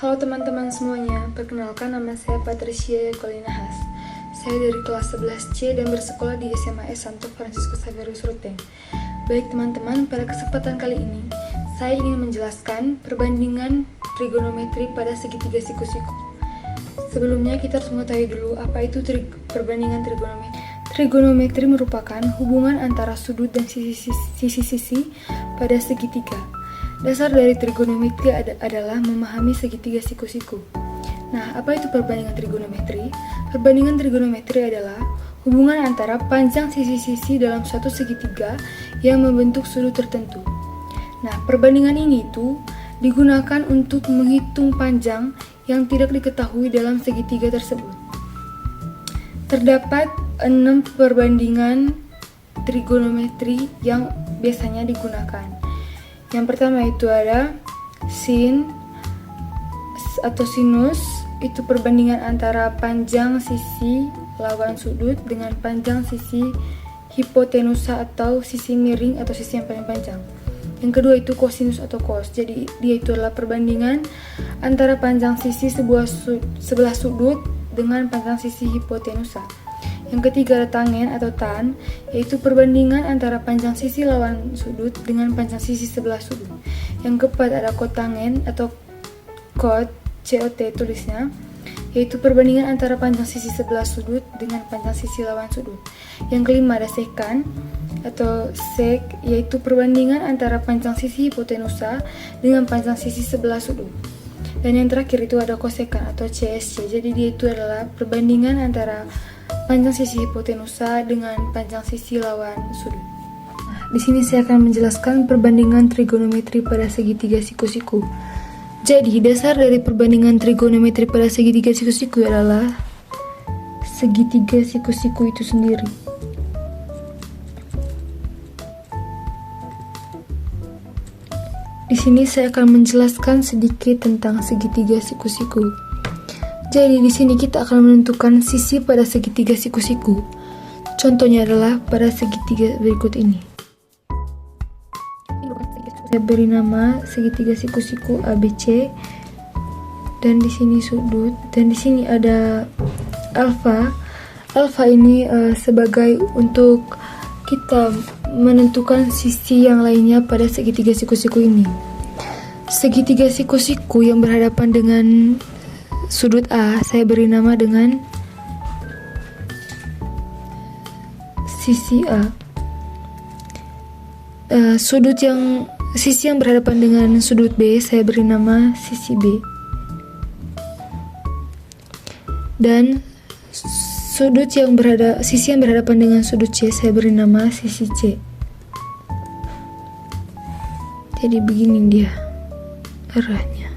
Halo teman-teman semuanya, perkenalkan nama saya Patricia Yakolina Has. Saya dari kelas 11C dan bersekolah di SMA Santo Franciscus Xavierus Ruteng. Baik teman-teman, pada kesempatan kali ini, saya ingin menjelaskan perbandingan trigonometri pada segitiga siku-siku. Sebelumnya kita harus mengetahui dulu apa itu perbandingan trigonometri. Trigonometri merupakan hubungan antara sudut dan sisi-sisi pada segitiga. Dasar dari trigonometri adalah memahami segitiga siku-siku. Nah, apa itu perbandingan trigonometri? Perbandingan trigonometri adalah hubungan antara panjang sisi-sisi dalam suatu segitiga yang membentuk sudut tertentu. Nah, perbandingan ini digunakan untuk menghitung panjang yang tidak diketahui dalam segitiga tersebut. Terdapat 6 perbandingan trigonometri yang biasanya digunakan. Yang pertama itu ada sin atau sinus, itu perbandingan antara panjang sisi lawan sudut dengan panjang sisi hipotenusa atau sisi miring atau sisi yang paling panjang. Yang kedua itu kosinus atau cos, jadi dia itu adalah perbandingan antara panjang sisi sebelah sudut dengan panjang sisi hipotenusa. Yang ketiga ada tangen atau tan, yaitu perbandingan antara panjang sisi lawan sudut dengan panjang sisi sebelah sudut. Yang keempat ada kotangen atau cot, COT tulisnya, yaitu perbandingan antara panjang sisi sebelah sudut dengan panjang sisi lawan sudut. Yang kelima ada sekan atau sek, yaitu perbandingan antara panjang sisi hipotenusa dengan panjang sisi sebelah sudut. Dan yang terakhir itu ada kosekan atau CSC, jadi dia itu adalah perbandingan antara panjang sisi hipotenusa dengan panjang sisi lawan sudut. Nah, di sini saya akan menjelaskan perbandingan trigonometri pada segitiga siku-siku. Jadi, dasar dari perbandingan trigonometri pada segitiga siku-siku adalah segitiga siku-siku itu sendiri. Di sini saya akan menjelaskan sedikit tentang segitiga siku-siku. Jadi di sini kita akan menentukan sisi pada segitiga siku-siku. Contohnya adalah pada segitiga berikut ini. Saya beri nama segitiga siku-siku ABC, dan di sini sudut, dan di sini ada alfa. Alfa ini sebagai untuk kita menentukan sisi yang lainnya pada segitiga siku-siku ini. Segitiga siku-siku yang berhadapan dengan sudut A saya beri nama dengan sisi A. Sisi yang berhadapan dengan sudut B saya beri nama sisi B. Dan sisi yang berhadapan dengan sudut C saya beri nama sisi C. Jadi begini dia arahnya.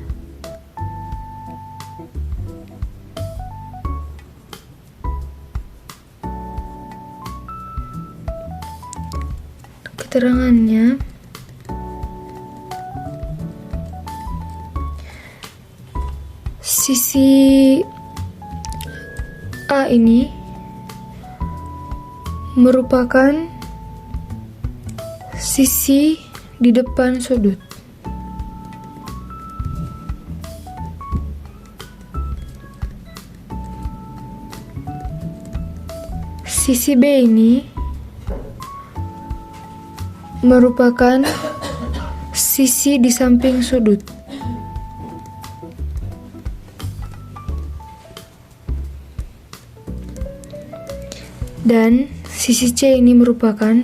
Keterangannya, sisi A ini merupakan sisi di depan sudut. Sisi B ini merupakan sisi di samping sudut. Dan sisi C ini merupakan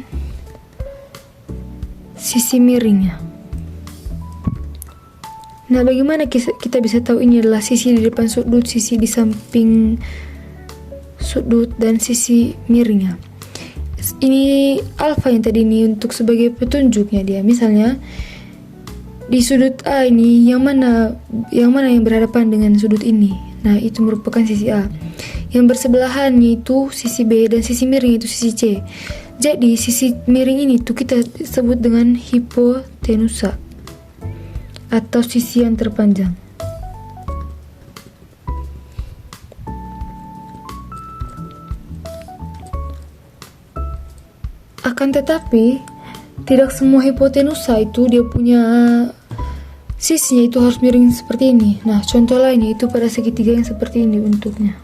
sisi miringnya. Nah, bagaimana kita bisa tahu ini adalah sisi di depan sudut, sisi di samping sudut, dan sisi miringnya? Ini alfa yang tadi ini untuk sebagai petunjuknya dia. Misalnya di sudut A ini yang mana yang berhadapan dengan sudut ini. Nah, itu merupakan sisi A. Yang bersebelahan itu sisi B dan sisi miring itu sisi C. Jadi sisi miring ini tuh kita sebut dengan hipotenusa atau sisi yang terpanjang. Akan tetapi tidak semua hipotenusa itu dia punya sisinya itu harus miring seperti ini. Nah, contoh lainnya itu pada segitiga yang seperti ini bentuknya.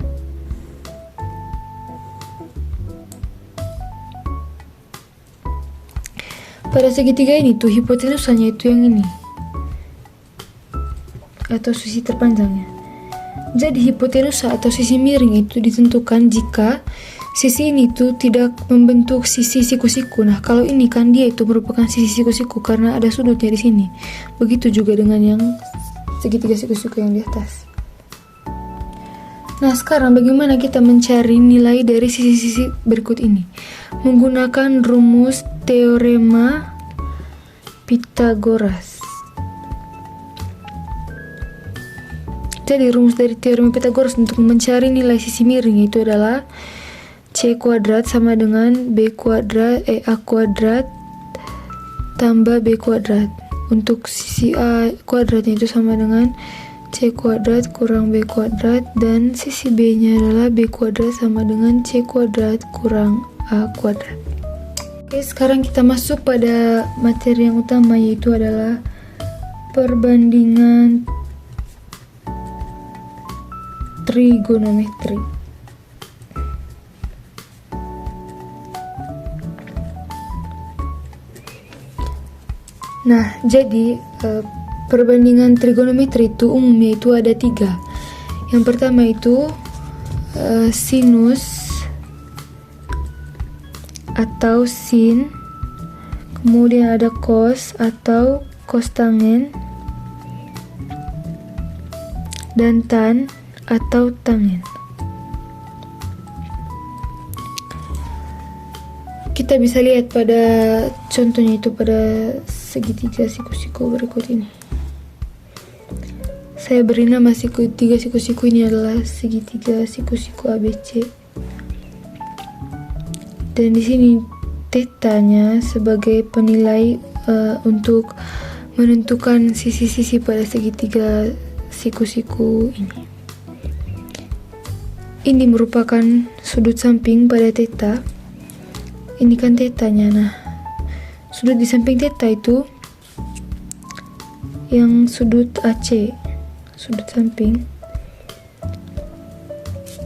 Pada segitiga ini tuh hipotenusanya itu yang ini atau sisi terpanjangnya. Jadi hipotenusa atau sisi miring itu ditentukan jika sisi ini tuh tidak membentuk sisi siku-siku. Nah, kalau ini kan dia itu merupakan sisi siku-siku karena ada sudutnya di sini. Begitu juga dengan yang segitiga siku-siku yang di atas. Nah, sekarang bagaimana kita mencari nilai dari sisi-sisi berikut ini? Menggunakan rumus teorema Pythagoras. Jadi rumus dari teorema Pythagoras untuk mencari nilai sisi miring itu adalah C kuadrat sama dengan B kuadrat A kuadrat tambah B kuadrat. Untuk sisi A kuadratnya itu sama dengan C kuadrat kurang B kuadrat, dan sisi B nya adalah B kuadrat sama dengan C kuadrat kurang A kuadrat. Oke, sekarang kita masuk pada materi yang utama, yaitu adalah perbandingan trigonometri. Nah, jadi perbandingan trigonometri itu umumnya itu ada 3. Yang pertama itu sinus atau sin, kemudian ada cos atau costangen, dan tan atau tangen. Kita bisa lihat pada contohnya itu pada segitiga siku-siku berikut ini. Saya beri nama segitiga siku-siku ini adalah segitiga siku-siku ABC. Dan di sini tetanya sebagai penilai untuk menentukan sisi-sisi pada segitiga siku-siku ini. Ini merupakan sudut samping pada theta. Ini kan tetanya. Nah, sudut di samping theta itu yang sudut AC, sudut samping.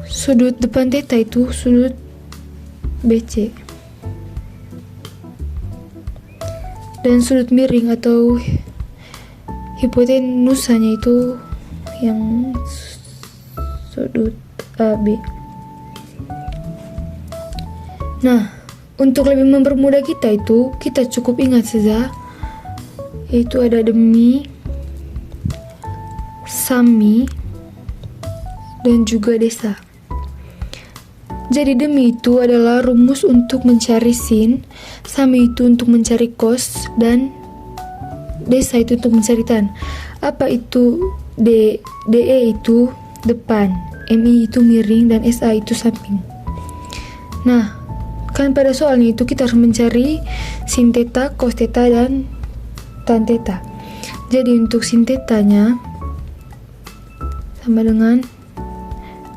Sudut depan theta itu sudut BC. Dan sudut miring atau hipotenusanya itu yang sudut AB. Nah, untuk lebih mempermudah kita itu, kita cukup ingat saja, yaitu ada demi, sami, dan juga desa. Jadi demi itu adalah rumus untuk mencari sin, sami itu untuk mencari cos, dan desa itu untuk mencari tan. Apa itu DE itu depan, MI itu miring, dan SA itu samping. Nah, kan pada soalnya itu kita harus mencari sin theta, cos theta, dan tan theta. Jadi untuk sin thetanya sama dengan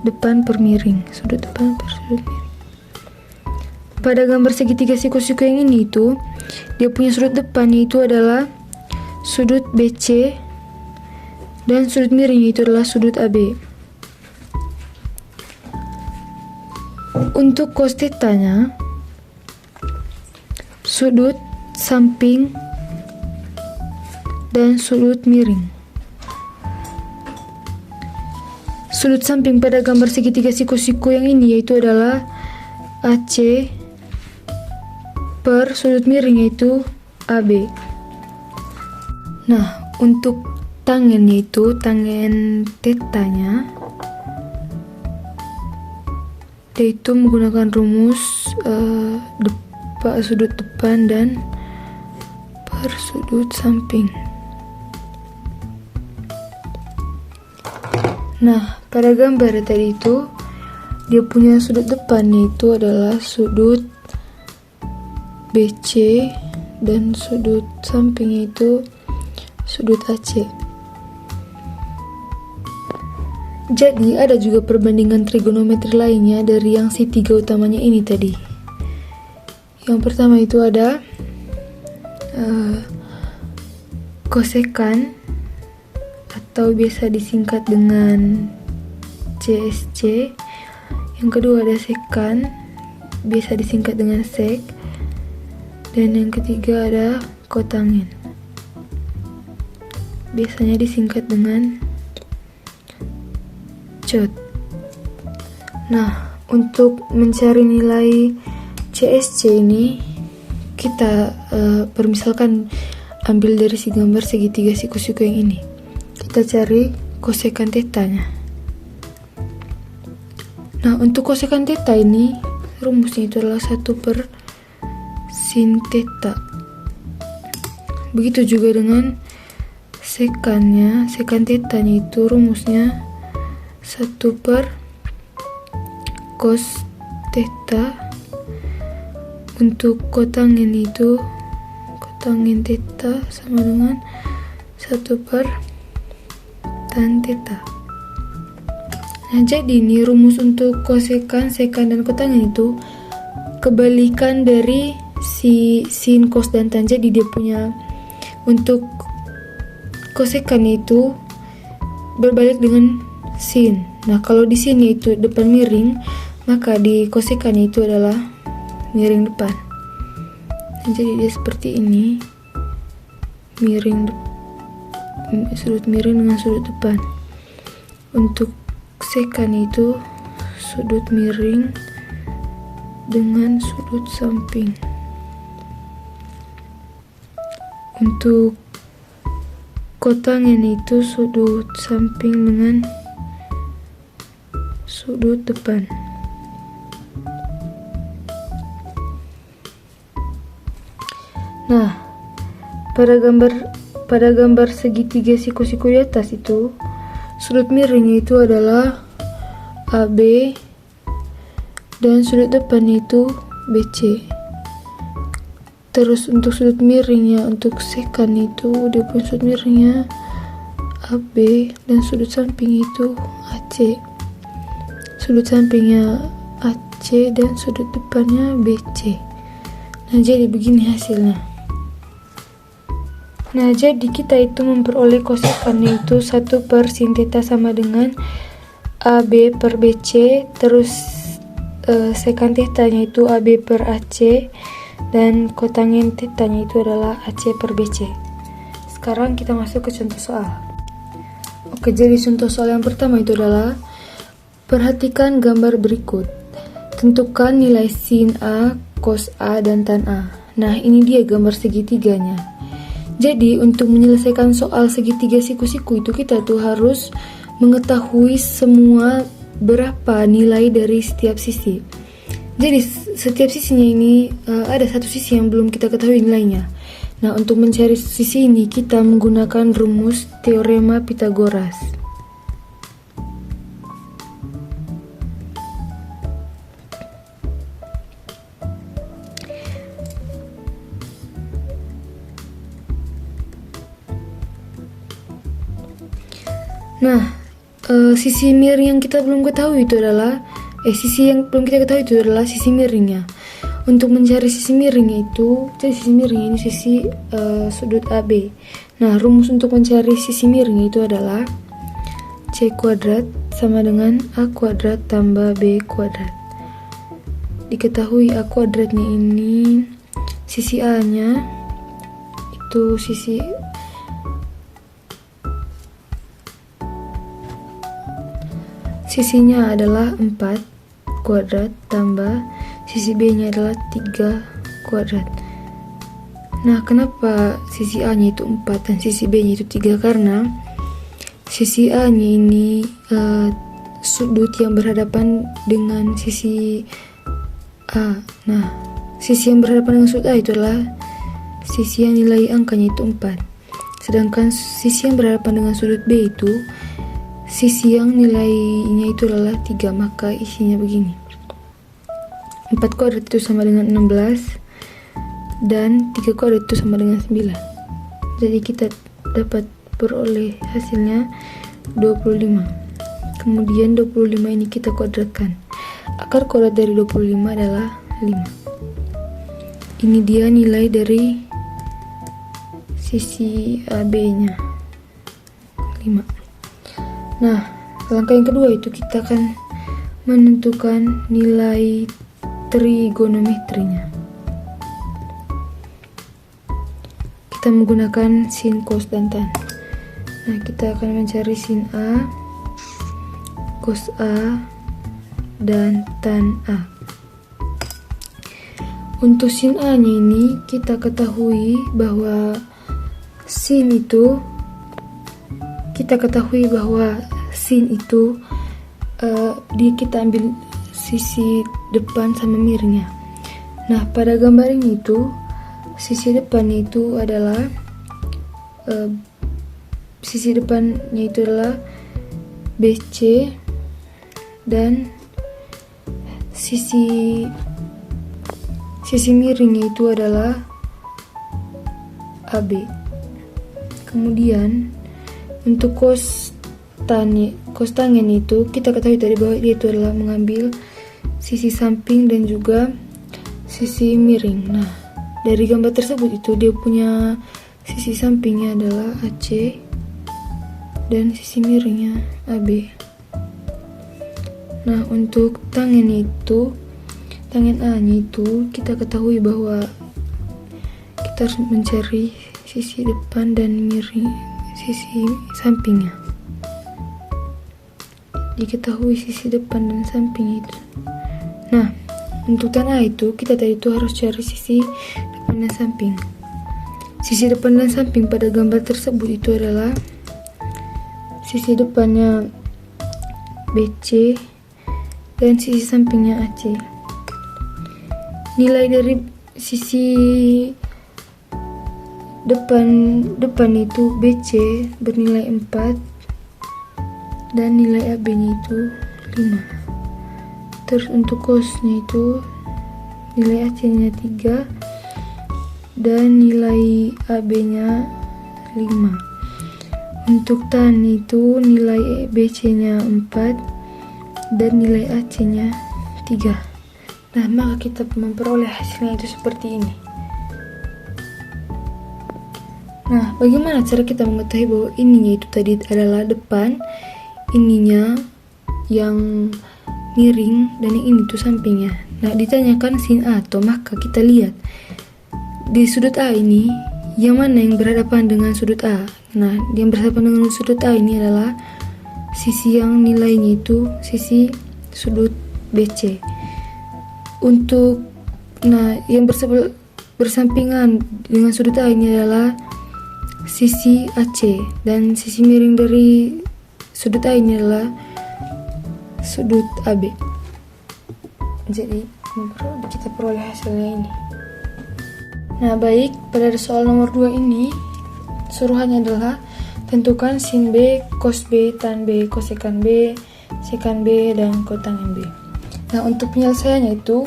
depan per miring, sudut depan per sudut miring. Pada gambar segitiga siku-siku yang ini itu dia punya sudut depannya itu adalah sudut BC, dan sudut miringnya itu adalah sudut AB. Untuk cos thetanya sudut samping dan sudut miring. Sudut samping pada gambar segitiga siku-siku yang ini yaitu adalah AC per sudut miring yaitu AB. Nah, untuk tangen yaitu tangen tetanya, yaitu menggunakan rumus sudut depan dan per sudut samping. Nah, pada gambar tadi itu dia punya sudut depan yaitu adalah sudut BC dan sudut sampingnya itu sudut AC. Jadi ada juga perbandingan trigonometri lainnya dari yang si tiga utamanya ini tadi. Yang pertama itu ada kosekan atau biasa disingkat dengan CSC. Yang kedua ada sekan, biasa disingkat dengan sek. Dan yang ketiga ada kotangin, biasanya disingkat dengan cot. Nah, untuk mencari nilai CSC ini kita permisalkan ambil dari si gambar segitiga siku-siku yang ini. Kita cari kosekan tetanya. Nah, untuk kosekan teta ini rumusnya itu adalah 1 per sin teta. Begitu juga dengan sekannya, sekan tetanya itu rumusnya 1 per cos teta. Untuk kotangin itu, kotangin teta sama dengan 1 per tan teta. Nah, jadi ini rumus untuk kosekan, sekan, dan kotangin itu kebalikan dari si sin, cos, dan tan. Jadi dia punya untuk kosekan itu berbalik dengan sin. Nah, kalau di sini itu depan miring, maka di kosekannya itu adalah miring depan. Nah, jadi dia seperti ini, miring sudut miring dengan sudut depan. Untuk sekan itu sudut miring dengan sudut samping. Untuk kotangin itu sudut samping dengan sudut depan. Nah, pada gambar segitiga siku-siku di atas itu sudut miringnya itu adalah AB dan sudut depannya itu BC. Terus untuk sudut miringnya, untuk sekan itu dia punya sudut miringnya AB dan sudut samping itu AC. Sudut sampingnya AC dan sudut depannya BC. Nah, jadi begini hasilnya. Nah, jadi kita itu memperoleh kosekannya itu 1 per sin theta sama dengan AB per BC. Terus sekan tetanya itu AB per AC. Dan kotangin tetanya itu adalah AC per BC. Sekarang kita masuk ke contoh soal. Oke, jadi contoh soal yang pertama itu adalah perhatikan gambar berikut. Tentukan nilai sin A, cos A, dan tan A. Nah, ini dia gambar segitiganya. Jadi untuk menyelesaikan soal segitiga siku-siku itu kita tuh harus mengetahui semua berapa nilai dari setiap sisi. Jadi setiap sisinya ini ada satu sisi yang belum kita ketahui nilainya. Nah, untuk mencari sisi ini kita menggunakan rumus teorema Pythagoras. Nah, sisi miring yang kita belum ketahui itu adalah sisi yang belum kita ketahui itu adalah sisi miringnya. Untuk mencari sisi miringnya itu, jadi sisi miringnya ini sisi sudut AB. Nah, rumus untuk mencari sisi miringnya itu adalah C kuadrat sama dengan A kuadrat tambah B kuadrat. Diketahui A kuadratnya ini sisi A nya itu sisinya adalah 4 kuadrat tambah sisi B nya adalah 3 kuadrat. Nah, kenapa sisi A nya itu 4 dan sisi B nya itu 3? Karena sisi A nya ini sudut yang berhadapan dengan sisi A. Nah, sisi yang berhadapan dengan sudut A itu adalah sisi yang nilai angkanya itu 4. Sedangkan sisi yang berhadapan dengan sudut B itu sisi yang nilainya itu adalah 3, maka isinya begini. 4 kuadrat itu sama dengan 16. dan 3 kuadrat itu sama dengan 9. Jadi kita dapat peroleh hasilnya 25. Kemudian 25 ini kita kuadratkan. Akar kuadrat dari 25 adalah 5. Ini dia nilai dari sisi AB-nya, 5. Nah, langkah yang kedua itu kita akan menentukan nilai trigonometrinya. Kita menggunakan sin, cos, dan tan. Nah, kita akan mencari sin A, cos A, dan tan A. Untuk sin A nya ini kita ketahui bahwa sin itu kita ambil sisi depan sama miringnya. Nah, pada gambar ini itu sisi depannya itu adalah BC dan sisi miringnya itu adalah AB. Kemudian untuk cos tangen itu kita ketahui tadi bahwa dia itu adalah mengambil sisi samping dan juga sisi miring. Nah, dari gambar tersebut itu dia punya sisi sampingnya adalah AC dan sisi miringnya AB. Nah, untuk tangen A nya itu kita ketahui bahwa kita harus mencari sisi depan dan miring sisi sampingnya. Diketahui sisi depan dan samping itu. Nah, untuk tan A itu kita tadi itu harus cari sisi depan dan samping. Sisi depan dan samping pada gambar tersebut itu adalah sisi depannya BC dan sisi sampingnya AC. Nilai dari sisi depan itu BC bernilai 4 dan nilai AB-nya itu 5. Terus untuk cos-nya itu nilai AC-nya 3 dan nilai AB-nya 5. Untuk tan itu nilai BC-nya 4 dan nilai AC-nya 3. Nah, maka kita memperoleh hasilnya itu seperti ini. Nah, bagaimana cara kita mengetahui bahwa ininya itu tadi adalah depan, ininya yang miring, dan yang ini tuh sampingnya. Nah, ditanyakan sin A, maka kita lihat di sudut A ini yang mana yang berhadapan dengan sudut A. Nah, yang berhadapan dengan sudut A ini adalah sisi yang nilainya itu sisi sudut BC. Yang bersampingan dengan sudut A ini adalah sisi AC dan sisi miring dari sudut A ini adalah sudut AB. Jadi kita peroleh hasilnya ini. Nah, baik, pada soal nomor 2 ini suruhannya adalah tentukan sin B, cos B, tan B, kosekan B, sekan B, dan kotangen B. Nah, untuk penyelesaiannya itu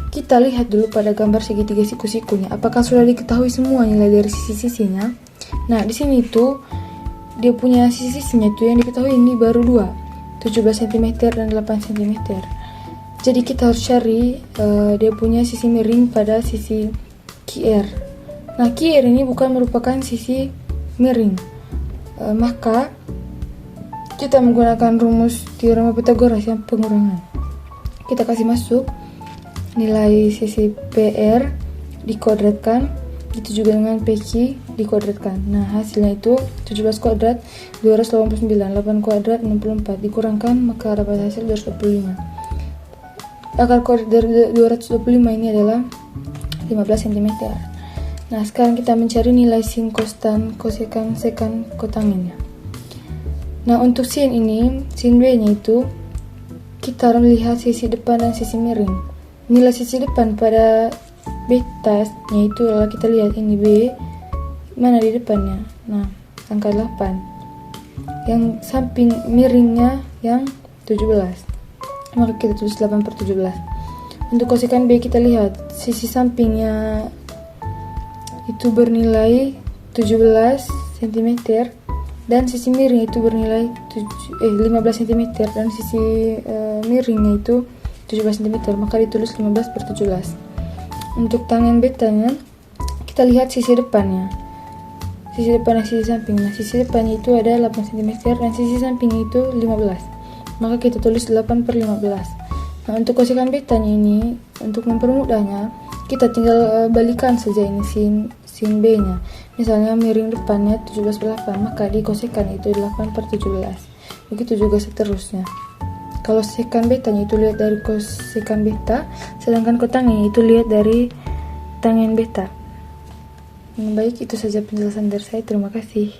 kita lihat dulu pada gambar segitiga siku-sikunya apakah sudah diketahui semua nilai dari sisi-sisinya. Nah, di sini itu dia punya sisi-sisinya itu yang diketahui ini baru 2, 17 cm dan 8 cm. Jadi kita harus cari dia punya sisi miring pada sisi QR. Nah, QR ini bukan merupakan sisi miring. Maka kita menggunakan rumus teorema Pythagoras yang pengurangan. Kita kasih masuk nilai sisi PR dikuadratkan, itu juga dengan PQ dikuadratkan. Nah, hasilnya itu 17 kuadrat 289, 8 kuadrat 64 dikurangkan maka dapat hasil 225. Akar kuadrat dari 225 ini adalah 15 cm. Nah, sekarang kita mencari nilai sin, cos, tan, kosekan, sekan, kotangennya. Nah, untuk sin ini, sin B-nya itu kita harus melihat sisi depan dan sisi miring. Nilai sisi depan pada betasnya itu adalah kita lihat ini B mana di depannya. Nah, angka 8. Yang samping miringnya yang 17. Maka kita tulis 8/17. Untuk kosekan B kita lihat sisi sampingnya itu bernilai 17 cm dan sisi miring itu bernilai 15 cm dan sisi miringnya itu 17 cm, maka ditulis 15/17. Untuk tangen betanya kita lihat sisi depannya. Sisi depan dan sisi samping. Nah, sisi depannya itu ada 8 cm dan sisi sampingnya itu 15. Maka kita tulis 8/15. Nah, untuk kosekan betanya ini, untuk mempermudahnya, kita tinggal balikan saja ini sin B-nya. Misalnya miring depannya 17/8, maka dikosekan itu 8/17. Begitu juga seterusnya. Kalau sekan betanya itu lihat dari kosekan beta, sedangkan kotangen itu lihat dari tangen beta. Baik, itu saja penjelasan dari saya. Terima kasih.